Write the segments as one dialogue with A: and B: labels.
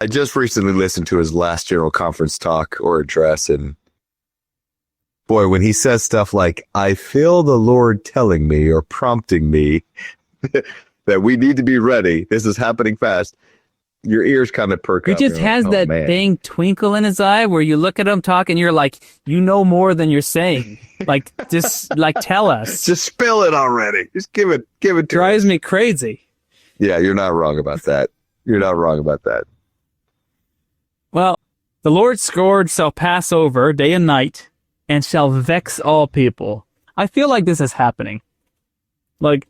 A: I just recently listened to his last general conference talk or address, and boy, when he says stuff like, I feel the Lord telling me or prompting me that we need to be ready, this is happening fast, your ears kind of perk
B: He
A: up.
B: just
A: You're
B: has
A: like, oh,
B: that
A: man.
B: dang twinkle in his eye where you look at him talk and you're like, you know more than you're saying. Like, just like tell us.
A: Just spill it already. Just give it to
B: Drives
A: us.
B: me crazy.
A: Yeah, you're not wrong about that. You're not wrong about that.
B: Well, the Lord's scourge shall pass over day and night and shall vex all people. I feel like this is happening. Like,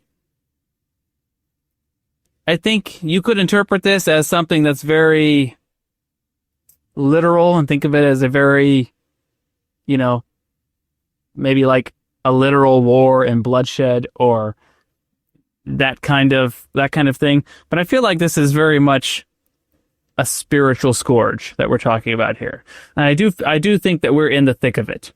B: I think you could interpret this as something that's very literal and think of it as a very, maybe like a literal war and bloodshed or that kind of thing. But I feel like this is very much a spiritual scourge that we're talking about here. And I do think that we're in the thick of it.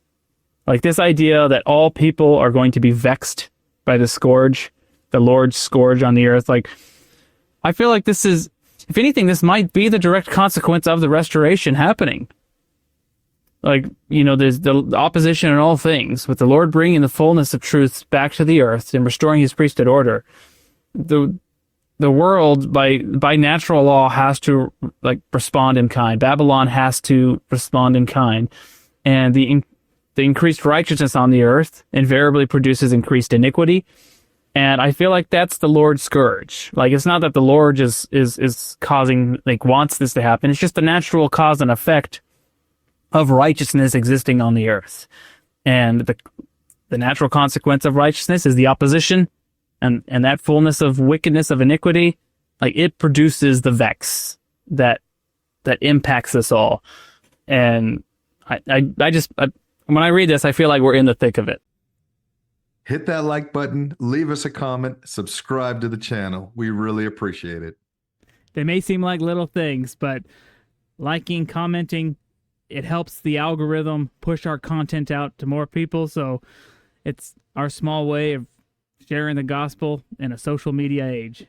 B: Like this idea that all people are going to be vexed by the scourge, the Lord's scourge on the earth. Like, I feel like this is, if anything, this might be the direct consequence of the restoration happening. Like, there's the opposition in all things, with the Lord bringing the fullness of truth back to the earth and restoring his priesthood order. The world, by natural law, has to respond in kind. Babylon has to respond in kind. And the increased righteousness on the earth invariably produces increased iniquity. And I feel like that's the Lord's scourge. Like, it's not that the Lord is causing, wants this to happen. It's just the natural cause and effect of righteousness existing on the earth. And the natural consequence of righteousness is the opposition and that fullness of wickedness, of iniquity. Like, it produces the vex that impacts us all. And I just when I read this, I feel like we're in the thick of it.
C: Hit that like button, leave us a comment, subscribe to the channel. We really appreciate it.
B: They may seem like little things, but liking, commenting, it helps the algorithm push our content out to more people. So it's our small way of sharing the gospel in a social media age.